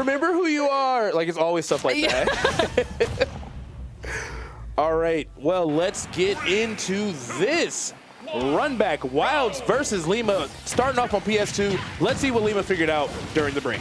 remember who you are. Like, it's always stuff like that. All right, well, let's get into this. Run back, Wildz versus Lima, starting off on PS2. Let's see what Lima figured out during the break.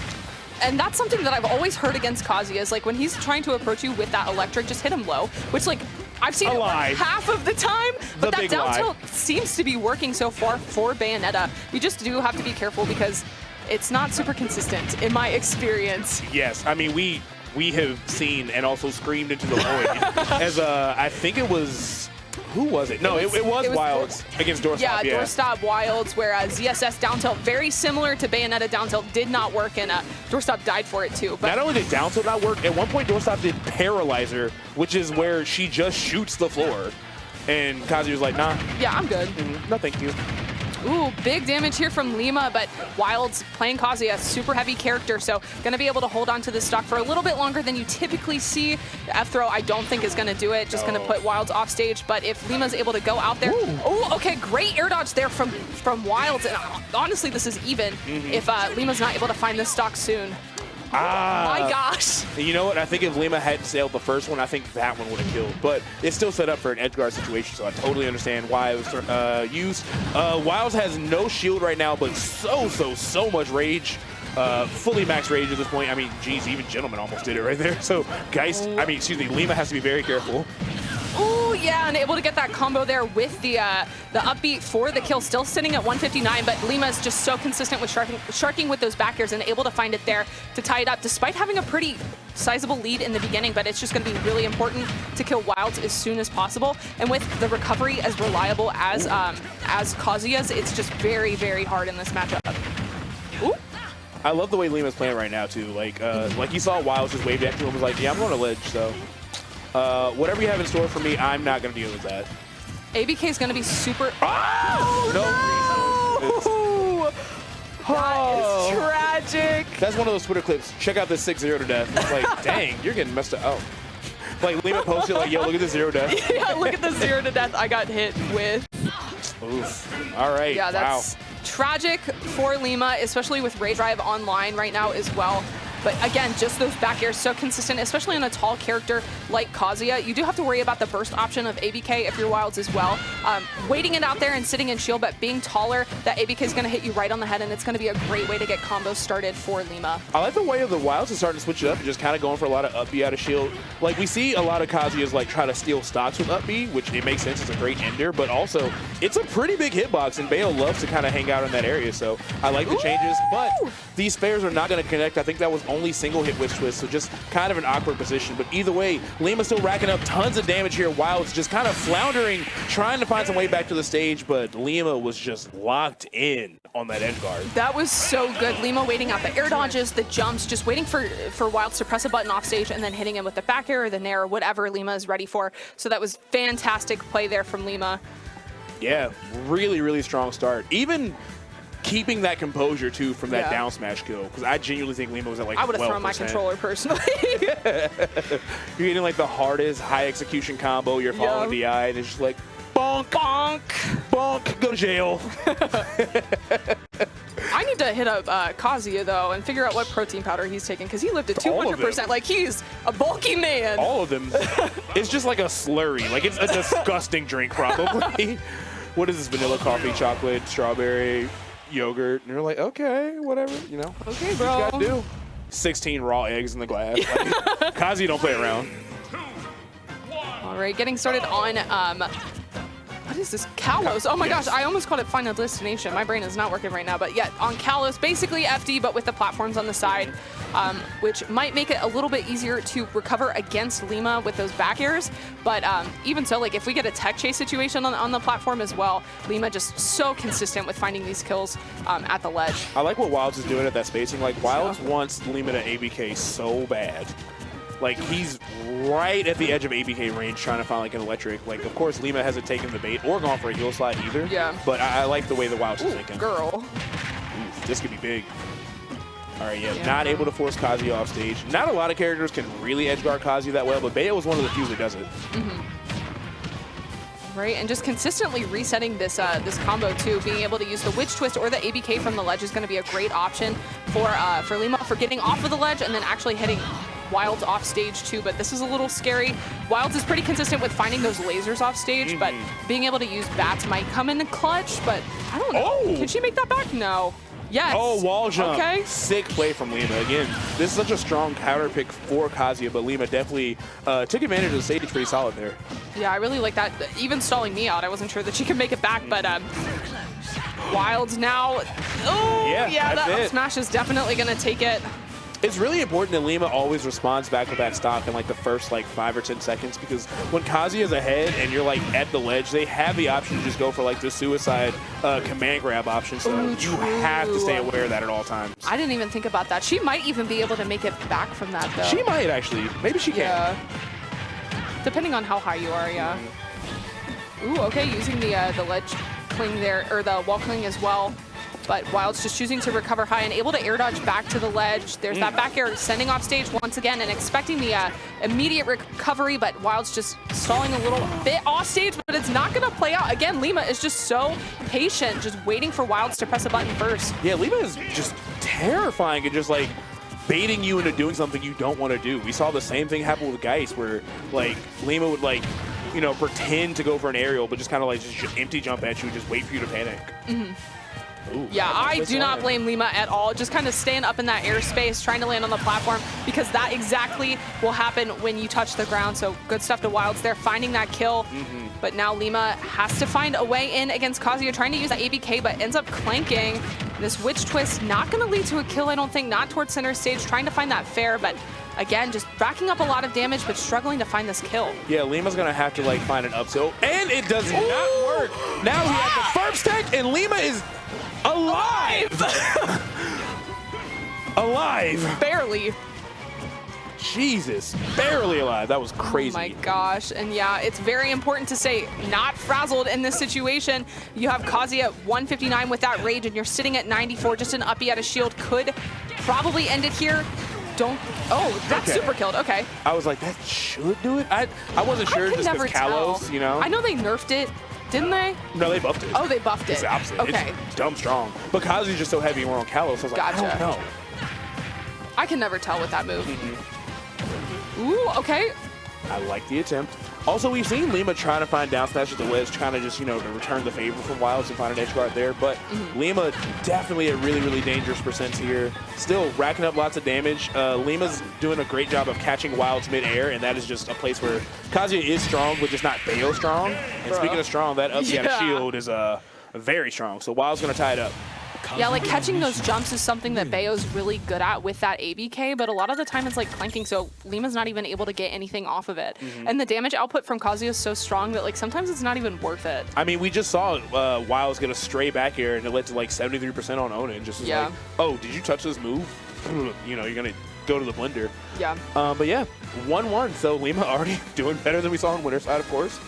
And that's something that I've always heard against Kazuya is like when he's trying to approach you with that electric, just hit him low, which like I've seen it work half of the time, but that down tilt seems to be working so far for Bayonetta. You just do have to be careful because it's not super consistent in my experience. Yes, I mean, we have seen and also screamed into the void as I think it was, who was it? No, it was Wildz against Doorstop. Yeah, Doorstop, Wildz, where ZSS down tilt, very similar to Bayonetta down tilt, did not work, and Doorstop died for it too. But not only did down tilt not work, at one point Doorstop did Paralyzer, which is where she just shoots the floor. And Kazuya's like, nah. Yeah, I'm good. No, thank you. Ooh, big damage here from Lima, but Wildz playing Kazuya, super heavy character, so going to be able to hold on to this stock for a little bit longer than you typically see. The F-throw, I don't think is going to do it, just going to put Wildz off stage, but if Lima's able to go out there, oh, okay, great air dodge there from Wildz, and honestly, this is even if Lima's not able to find this stock soon. My gosh. You know what? I think if Lima hadn't sailed the first one, I think that one would have killed. But it's still set up for an edge guard situation, so I totally understand why it was used. Wildz has no shield right now, but so much rage. Fully max rage at this point. I mean, geez, even Gentleman almost did it right there. So, guys, I mean, excuse me, Lima has to be very careful. Oh, yeah, and able to get that combo there with the upbeat for the kill, still sitting at 159, but Lima's just so consistent with sharking with those back airs and able to find it there to tie it up, despite having a pretty sizable lead in the beginning, but it's just going to be really important to kill Wildz as soon as possible. And with the recovery as reliable as Kazuya's, it's just very, very hard in this matchup. Ooh. I love the way Lima's playing right now, too. Like you saw Wildz just wave back to him, was like, yeah, I'm going to ledge, so... whatever you have in store for me, I'm not going to deal with that. ABK is going to be super... Oh, no! That is tragic. That's one of those Twitter clips. Check out this 6-0 to death. It's like, dang, you're getting messed up. Oh. Like, Lima posted, like, yo, look at the 0 death. Yeah, look at the 0 to death I got hit with. Oof. All right. Yeah, that's tragic for Lima, especially with Ray Drive online right now as well. But again, just those back airs so consistent, especially on a tall character like Kazuya. You do have to worry about the burst option of ABK if you're Wildz as well. Waiting it out there and sitting in shield, but being taller, that ABK is going to hit you right on the head, and it's going to be a great way to get combos started for Lima. I like the way of the Wildz is starting to switch it up and just kind of going for a lot of up B out of shield. Like, we see a lot of Kazuya's like try to steal stocks with up B, which it makes sense. It's a great ender, but also it's a pretty big hitbox, and Bayo loves to kind of hang out in that area. So I like the changes, but these fares are not going to connect. I think that was only single hit witch twist, so just kind of an awkward position. But either way, Lima's still racking up tons of damage here. Wildz just kind of floundering, trying to find some way back to the stage, but Lima was just locked in on that edge guard. That was so good. Lima waiting out the air dodges, the jumps, just waiting for Wildz to press a button off stage and then hitting him with the back air or the nair or whatever Lima is ready for. So that was fantastic play there from Lima. Yeah, really, really strong start. Even keeping that composure, too, from that down smash kill, because I genuinely think Lima was at like 12%. I would have thrown my controller, personally. You're getting like the hardest high execution combo, you're following DI, and it's just like, bonk, bonk, bonk, go to jail. I need to hit up Kazuya, though, and figure out what protein powder he's taking, because he lived at 200%. Like, he's a bulky man. All of them. It's just like a slurry. Like, it's a disgusting drink, probably. What is this? Vanilla, coffee, chocolate, strawberry, yogurt? And you're like, okay, whatever, you know. Okay, bro. What you gotta do? 16 raw eggs in the glass. Like, Kazuya don't play around. All right, getting started on... what is this? Kalos. Oh my gosh, I almost called it Final Destination. My brain is not working right now, but yeah, on Kalos, basically FD, but with the platforms on the side, which might make it a little bit easier to recover against Lima with those back airs. But even so, like if we get a tech chase situation on the platform as well, Lima just so consistent with finding these kills at the ledge. I like what Wildz is doing at that spacing. Like Wildz wants Lima to ABK so bad. Like, he's right at the edge of ABK range trying to find, like, an electric. Like, of course, Lima hasn't taken the bait or gone for a heel slide either. Yeah. But I like the way the Wildz is thinking. Girl. Ooh, this could be big. All right, yeah, not able to force Kazuya off stage. Not a lot of characters can really edge guard Kazuya that well, but Bayo was one of the few that does it. Right, and just consistently resetting this this combo too, being able to use the Witch Twist or the ABK from the ledge is going to be a great option for Lima for getting off of the ledge and then actually hitting Wildz off stage too, but this is a little scary. Wildz is pretty consistent with finding those lasers off stage, but being able to use bats might come in the clutch, but I don't know. Oh. Can she make that back? No. Yes. Oh, wall jump. Okay. Sick play from Lima. Again, this is such a strong counter pick for Kazuya, but Lima definitely took advantage of the stage pretty solid there. Yeah, I really like that. Even stalling me out, I wasn't sure that she could make it back, but Wildz now. Oh, yeah, that up smash is definitely going to take it. It's really important that Lima always responds back with that stock in like the first like 5 or 10 seconds, because when Kazuya's ahead and you're like at the ledge, they have the option to just go for like the suicide command grab option. So you have to stay aware of that at all times. I didn't even think about that. She might even be able to make it back from that though. She might actually. Maybe she can. Yeah. Depending on how high you are, yeah. Ooh, okay, using the ledge cling there, or the wall cling as well. But Wildz just choosing to recover high and able to air dodge back to the ledge. There's that back air sending off stage once again and expecting the immediate recovery, but Wildz just stalling a little bit off stage, but it's not going to play out. Again, Lima is just so patient, just waiting for Wildz to press a button first. Yeah, Lima is just terrifying and just like baiting you into doing something you don't want to do. We saw the same thing happen with Geist, where like Lima would like, you know, pretend to go for an aerial, but just kind of like just empty jump at you and just wait for you to panic. Ooh, yeah, I do not blame Lima at all. Just kind of staying up in that airspace, trying to land on the platform, because that exactly will happen when you touch the ground. So good stuff to Wildz there, finding that kill. But now Lima has to find a way in against Kazuya, trying to use that ABK, but ends up clanking. This Witch Twist not going to lead to a kill, I don't think, not towards center stage, trying to find that fair, but again, just racking up a lot of damage, but struggling to find this kill. Yeah, Lima's going to have to like find an up tilt, and it does not work. Now he has the first tech, and Lima is alive! Alive! Barely. Jesus, barely alive. That was crazy. Oh my gosh. And yeah, it's very important to say not frazzled in this situation. You have Kazuya at 159 with that rage, and you're sitting at 94. Just an uppy out of shield could probably end it here. Don't. Oh, that's super killed. Okay. I was like, that should do it. I wasn't sure just because Kalos, you know? I know they nerfed it. Didn't they? No, they buffed it. Oh, they buffed it. It's the opposite. Okay. It's dumb strong. But Kazuya's just so heavy and we're on Kalos. I was like, Gotcha. I don't know. I can never tell with that move. Ooh, okay. I like the attempt. Also, we've seen Lima trying to find down smash at the ledge, trying to just, you know, to return the favor from Wildz and find an edge guard there. But Lima definitely a really, really dangerous percent here. Still racking up lots of damage. Lima's doing a great job of catching Wildz mid-air, and that is just a place where Kazuya is strong, but just not Bayo strong. And speaking of strong, that up shield is very strong. So Wild's going to tie it up. Yeah, like catching those jumps is something that Bayo's really good at with that ABK, but a lot of the time it's like clanking, so Lima's not even able to get anything off of it. And the damage output from Kazuya is so strong that like sometimes it's not even worth it. I mean, we just saw Wildz get a stray back air, and it led to like 73% on Onin. Just as like, oh, did you touch this move? You know, you're going to go to the blender. Yeah. But yeah, 1-1. So Lima already doing better than we saw on winner's side, of course.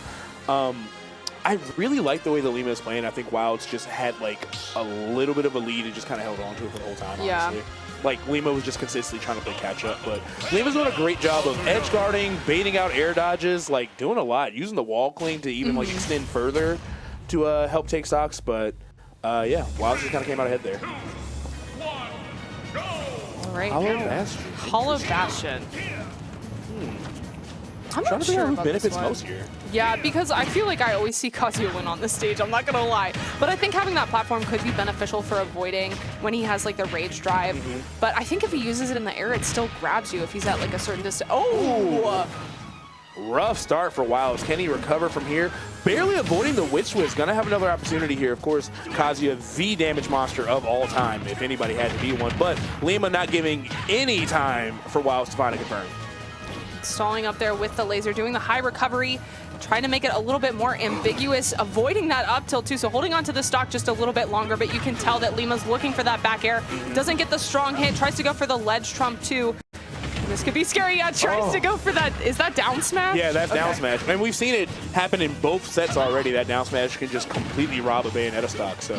I really like the way that Lima is playing. I think Wildz just had like a little bit of a lead and just kind of held on to it for the whole time, honestly. Like Lima was just consistently trying to play catch up, but Lima's doing a great job of edge guarding, baiting out air dodges, like doing a lot, using the wall cling to even like extend further to help take stocks. But yeah, Wildz just kind of came out ahead there. All right. Hollow Bastion. Hollow Bastion. I'm trying not to figure sure out who about benefits this one. most here. Yeah, because I feel like I always see Kazuya win on this stage, I'm not gonna lie. But I think having that platform could be beneficial for avoiding when he has like the rage drive. But I think if he uses it in the air, it still grabs you if he's at like a certain distance. Oh! Rough start for Wildz. Can he recover from here? Barely avoiding the Witch Twist. Gonna have another opportunity here. Of course, Kazuya, the damage monster of all time, if anybody had to be one. But Lima not giving any time for Wildz to find a confirm. Stalling up there with the laser, doing the high recovery, trying to make it a little bit more ambiguous, avoiding that up tilt too, so holding on to the stock just a little bit longer, but you can tell that Lima's looking for that back air, doesn't get the strong hit, tries to go for the ledge trump too. This could be scary. Yeah, tries to go for that. Is that down smash? Yeah, that's down smash. And we've seen it happen in both sets already. That down smash can just completely rob a Bayonetta stock. So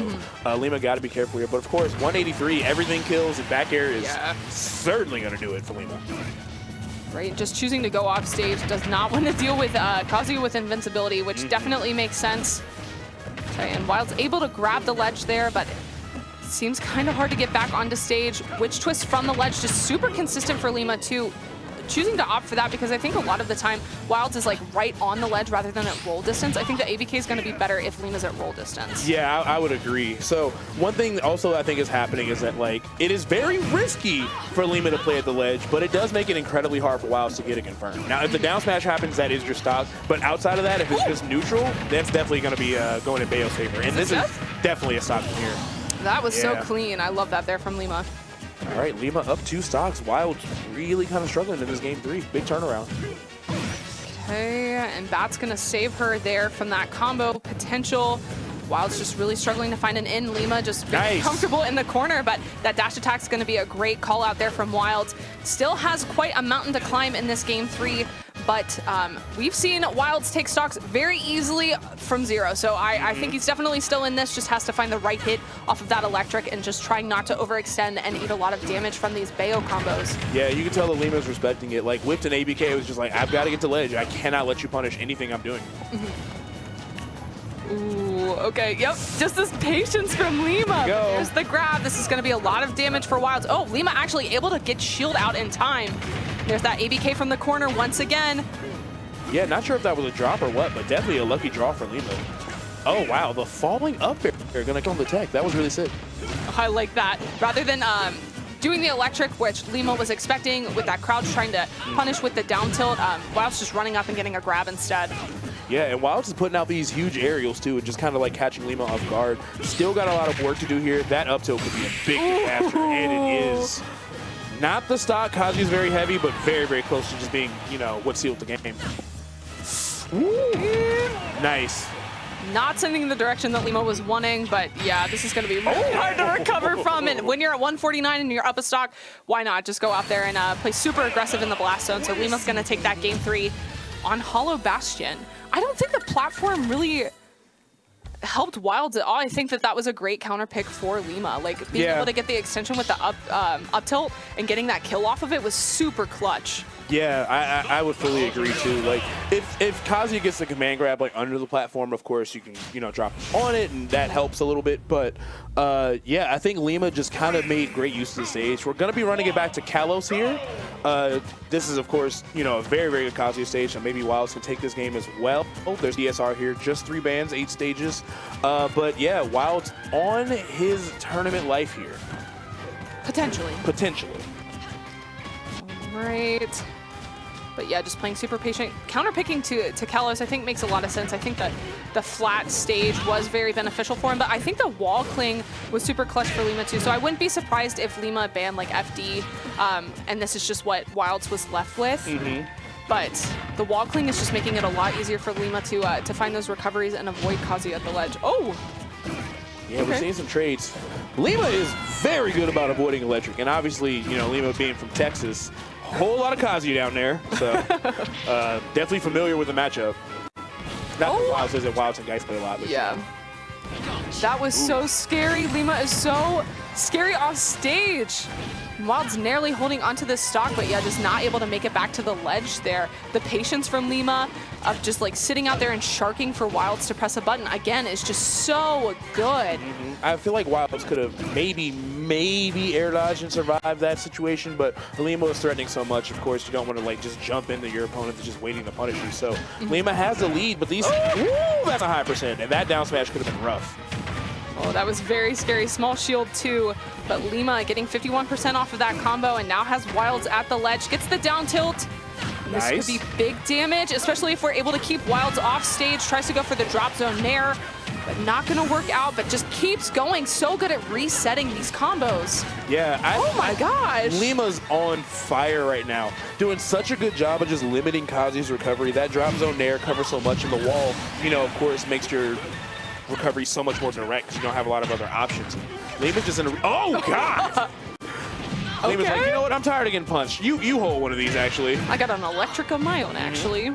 Lima got to be careful here. But of course, 183, everything kills, and back air is certainly going to do it for Lima. Right, just choosing to go off stage, does not want to deal with Kazuya with invincibility, which definitely makes sense. Okay, and Wildz able to grab the ledge there, but it seems kind of hard to get back onto stage. Witch twist from the ledge, just super consistent for Lima too. Choosing to opt for that because I think a lot of the time Wildz is like right on the ledge rather than at roll distance. I think the ABK is going to be better if Lima's at roll distance. Yeah, I would agree. So one thing also I think is happening is that like it is very risky for Lima to play at the ledge, but it does make it incredibly hard for Wildz to get it confirmed. Now, if the down smash happens, that is your stock. But outside of that, if it's just neutral, that's definitely going to be going in Bayo's favor. And this is definitely a stock from here. That was so clean. I love that there from Lima. All right, Lima up 2 stocks. Wildz really kind of struggling in this game 3. Big turnaround. Okay, and Bat's gonna save her there from that combo potential. Wildz just really struggling to find an in. Lima just being comfortable in the corner, but that dash attack is gonna be a great call out there from Wildz. Still has quite a mountain to climb in this game 3. But we've seen Wildz take stocks very easily from 0. So I think he's definitely still in this, just has to find the right hit off of that electric and just trying not to overextend and eat a lot of damage from these Bayo combos. Yeah, you can tell that Lima's respecting it. Like, whipped an ABK, was just like, I've got to get to ledge. I cannot let you punish anything I'm doing. Ooh, okay, yep, just this patience from Lima. There's the grab. This is going to be a lot of damage for Wildz. Oh, Lima actually able to get shield out in time. There's that ABK from the corner once again. Yeah, not sure if that was a drop or what, but definitely a lucky draw for Lima. Oh, wow, the falling up air going to kill the tech. That was really sick. I like that. Rather than doing the electric, which Lima was expecting with that crouch trying to punish with the down tilt, Wildz just running up and getting a grab instead. Yeah, and Wildz is putting out these huge aerials too, and just kind of like catching Lima off guard. Still got a lot of work to do here. That up tilt could be a big disaster, and it is. Not the stock. Kazuya's very heavy, but very, very close to just being, you know, what sealed the game. Nice. Not sending in the direction that Lima was wanting, but yeah, this is going to be really hard to recover from. And when you're at 149 and you're up a stock, why not just go out there and play super aggressive in the blast zone? So Lima's going to take that game 3 on Hollow Bastion. I don't think the platform really helped Wildz at all. I think that was a great counter pick for Lima. Like being able to get the extension with the up tilt and getting that kill off of it was super clutch. Yeah, I would fully agree too. Like if Kazuya gets the command grab like under the platform, of course you can, you know, drop on it and that helps a little bit. But yeah, I think Lima just kind of made great use of the stage. We're gonna be running it back to Kalos here. This is of course, you know, a very, very good Kazuya stage, so maybe Wildz can take this game as well. There's DSR here, just 3 bands, 8 stages. But yeah, Wildz on his tournament life here. Potentially. Right. But yeah, just playing super patient. Counterpicking to Kalos, I think makes a lot of sense. I think that the flat stage was very beneficial for him, but I think the wall cling was super clutch for Lima too. So I wouldn't be surprised if Lima banned like FD, and this is just what Wildz was left with. But the wall cling is just making it a lot easier for Lima to find those recoveries and avoid Kazuya at the ledge. Oh! Yeah, we're seeing some trades. Lima is very good about avoiding electric, and obviously, you know, Lima being from Texas, whole lot of Kazuya down there, so definitely familiar with the matchup. Not that Wildz isn't. Wildz and Geist play a lot. But yeah. That was so scary. Lima is so scary off stage. Wildz narrowly holding onto this stock, but yeah, just not able to make it back to the ledge there. The patience from Lima of just like sitting out there and sharking for Wildz to press a button again is just so good. I feel like Wildz could have maybe air dodged and survived that situation, but Lima was threatening so much. Of course, you don't want to like just jump into your opponent that's just waiting to punish you. So Lima has the lead, but these, that's a high percent, and that down smash could have been rough. Oh, that was very scary. Small shield too, but Lima getting 51% off of that combo and now has Wildz at the ledge, gets the down tilt. This could be big damage, especially if we're able to keep Wildz off stage, tries to go for the drop zone nair, but not gonna work out, but just keeps going. So good at resetting these combos. Yeah. Oh my gosh. Lima's on fire right now. Doing such a good job of just limiting Kazuya's recovery. That drop zone nair covers so much in the wall, you know, of course, makes your recovery so much more direct because you don't have a lot of other options. Lima's just in a... Oh, God! Lima's like, you know what? I'm tired of getting punched. You hold one of these, actually. I got an electric of my own, actually.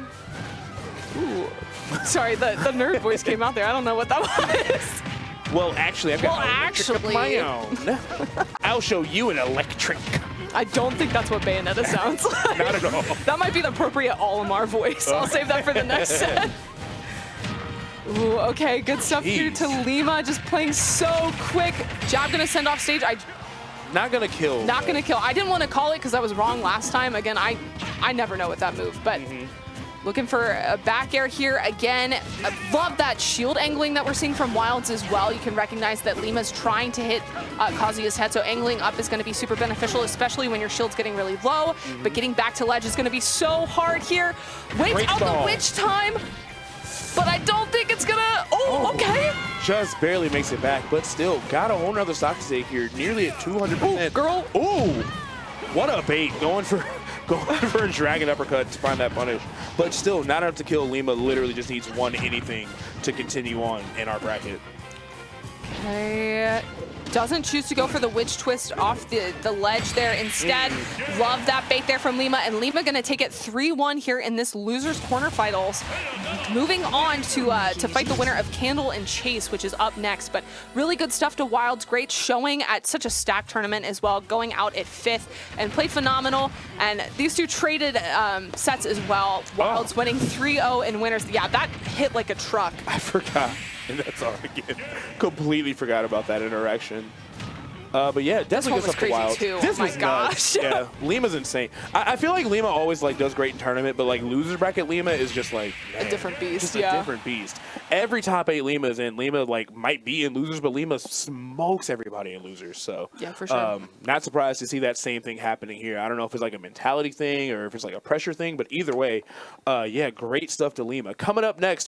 Ooh. Sorry, the nerd voice came out there. I don't know what that was. Well, actually, I've got an electric of my own. I'll show you an electric. I don't think that's what Bayonetta sounds like. Not at all. That might be the appropriate Olimar voice. I'll save that for the next set. Ooh, okay, good stuff here to Lima, just playing so quick. Jab gonna send off stage. Not gonna kill. Not gonna kill. I didn't want to call it because I was wrong last time. Again, I never know with that move, but looking for a back air here again. I love that shield angling that we're seeing from Wildz as well. You can recognize that Lima's trying to hit Kazuya's head, so angling up is gonna be super beneficial, especially when your shield's getting really low, but getting back to ledge is gonna be so hard here. Waits out the witch time, but I don't think it's gonna, okay. Just barely makes it back, but still got a whole nother stock to take here, nearly at 200%. Ooh, girl. Ooh, what a bait, going for a dragon uppercut to find that punish. But still, not enough to kill. Lima literally just needs one anything to continue on in our bracket. Okay. Doesn't choose to go for the witch twist off the ledge there. Instead, love that bait there from Lima. And Lima gonna take it 3-1 here in this loser's corner finals. Moving on to fight the winner of Candle and Chase, which is up next. But really good stuff to Wildz. Great showing at such a stacked tournament as well, going out at 5th and played phenomenal. And these two traded sets as well. Wildz winning 3-0 in winners. Yeah, that hit like a truck. I forgot. And that's all again. Completely forgot about that interaction. But yeah, definitely good stuff to Wildz. Too. This oh my was gosh. nuts. Yeah, Lima's insane. I feel like Lima always like does great in tournament, but like losers bracket Lima is just like a different beast. Just a different beast. Every top 8 Lima is in. Lima like might be in losers, but Lima smokes everybody in losers. So yeah, for sure. Not surprised to see that same thing happening here. I don't know if it's like a mentality thing or if it's like a pressure thing, but either way, yeah, great stuff to Lima. Coming up next.